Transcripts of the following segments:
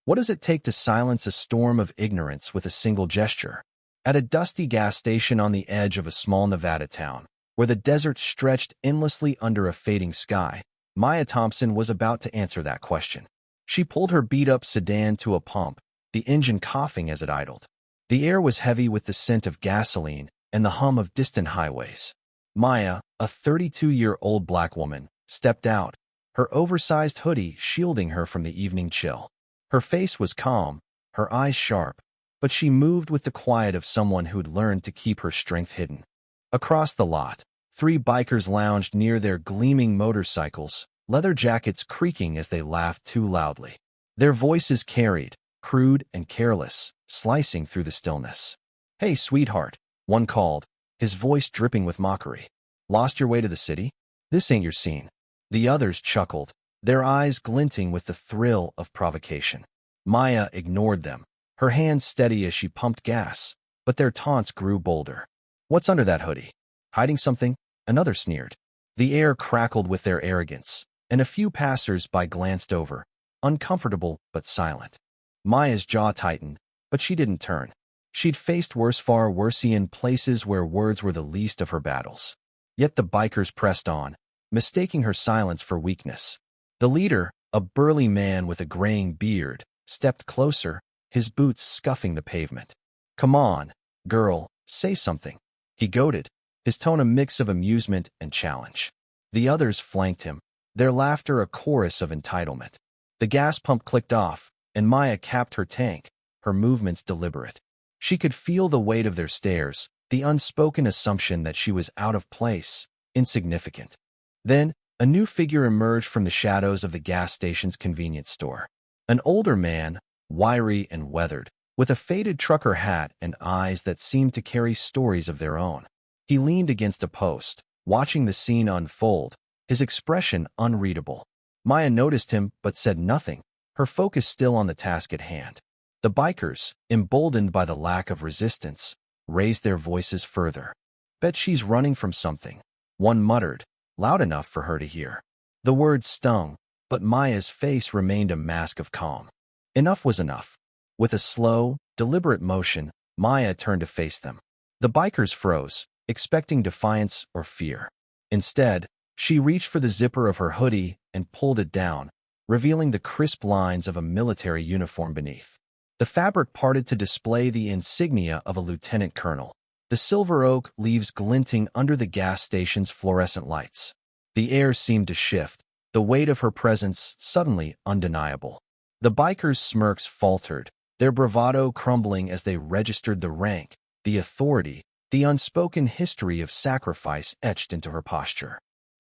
What does it take to silence a storm of ignorance with a single gesture? At a dusty gas station on the edge of a small Nevada town, where the desert stretched endlessly under a fading sky, Maya Thompson was about to answer that question. She pulled her beat-up sedan to a pump, the engine coughing as it idled. The air was heavy with the scent of gasoline and the hum of distant highways. Maya, a 32-year-old black woman, stepped out, her oversized hoodie shielding her from the evening chill. Her face was calm, her eyes sharp, but she moved with the quiet of someone who'd learned to keep her strength hidden. Across the lot, 3 bikers lounged near their gleaming motorcycles, leather jackets creaking as they laughed too loudly. Their voices carried, crude and careless, slicing through the stillness. "Hey, sweetheart," one called, his voice dripping with mockery. "Lost your way to the city? This ain't your scene." The others chuckled, their eyes glinting with the thrill of provocation. Maya ignored them, her hands steady as she pumped gas, but their taunts grew bolder. "What's under that hoodie? Hiding something?" Another sneered. The air crackled with their arrogance, and a few passers-by glanced over, uncomfortable but silent. Maya's jaw tightened, but she didn't turn. She'd faced worse, far worse in places where words were the least of her battles. Yet the bikers pressed on, mistaking her silence for weakness. The leader, a burly man with a graying beard, stepped closer, his boots scuffing the pavement. "Come on, girl, say something," he goaded, his tone a mix of amusement and challenge. The others flanked him, their laughter a chorus of entitlement. The gas pump clicked off, and Maya capped her tank, her movements deliberate. She could feel the weight of their stares, the unspoken assumption that she was out of place, insignificant. Then, a new figure emerged from the shadows of the gas station's convenience store. An older man, wiry and weathered, with a faded trucker hat and eyes that seemed to carry stories of their own. He leaned against a post, watching the scene unfold, his expression unreadable. Maya noticed him but said nothing, her focus still on the task at hand. The bikers, emboldened by the lack of resistance, raised their voices further. "Bet she's running from something," one muttered, loud enough for her to hear. The words stung, but Maya's face remained a mask of calm. Enough was enough. With a slow, deliberate motion, Maya turned to face them. The bikers froze, expecting defiance or fear. Instead, she reached for the zipper of her hoodie and pulled it down, revealing the crisp lines of a military uniform beneath. The fabric parted to display the insignia of a lieutenant colonel, the silver oak leaves glinting under the gas station's fluorescent lights. The air seemed to shift, the weight of her presence suddenly undeniable. The bikers' smirks faltered, their bravado crumbling as they registered the rank, the authority, the unspoken history of sacrifice etched into her posture.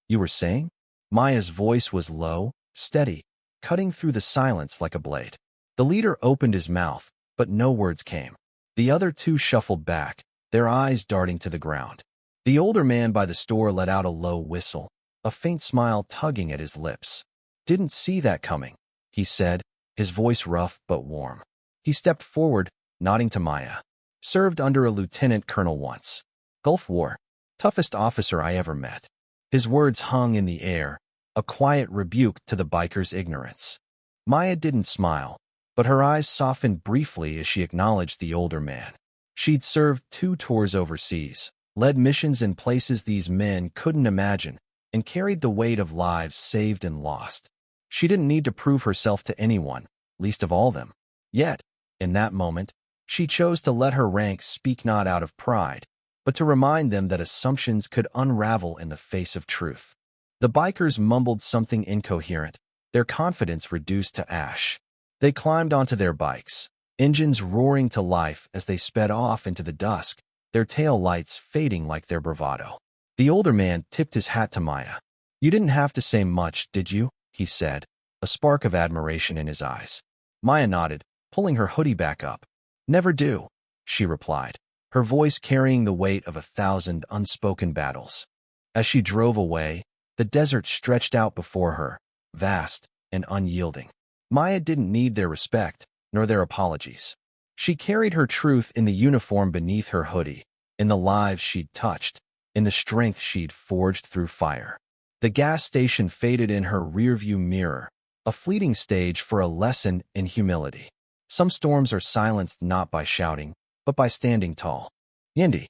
"You were saying?" Maya's voice was low, steady, cutting through the silence like a blade. The leader opened his mouth, but no words came. The other 2 shuffled back, their eyes darting to the ground. The older man by the store let out a low whistle, a faint smile tugging at his lips. "Didn't see that coming," he said, his voice rough but warm. He stepped forward, nodding to Maya. "Served under a lieutenant colonel once. Gulf War. Toughest officer I ever met." His words hung in the air, a quiet rebuke to the biker's ignorance. Maya didn't smile, but her eyes softened briefly as she acknowledged the older man. She'd served 2 tours overseas, led missions in places these men couldn't imagine, and carried the weight of lives saved and lost. She didn't need to prove herself to anyone, least of all them. Yet, in that moment, she chose to let her rank speak not out of pride, but to remind them that assumptions could unravel in the face of truth. The bikers mumbled something incoherent, their confidence reduced to ash. They climbed onto their bikes, engines roaring to life as they sped off into the dusk, their tail lights fading like their bravado. The older man tipped his hat to Maya. "You didn't have to say much, did you?" he said, a spark of admiration in his eyes. Maya nodded, pulling her hoodie back up. "Never do," she replied, her voice carrying the weight of 1,000 unspoken battles. As she drove away, the desert stretched out before her, vast and unyielding. Maya didn't need their respect, nor their apologies. She carried her truth in the uniform beneath her hoodie, in the lives she'd touched, in the strength she'd forged through fire. The gas station faded in her rearview mirror, a fleeting stage for a lesson in humility. Some storms are silenced not by shouting, but by standing tall. Yindi.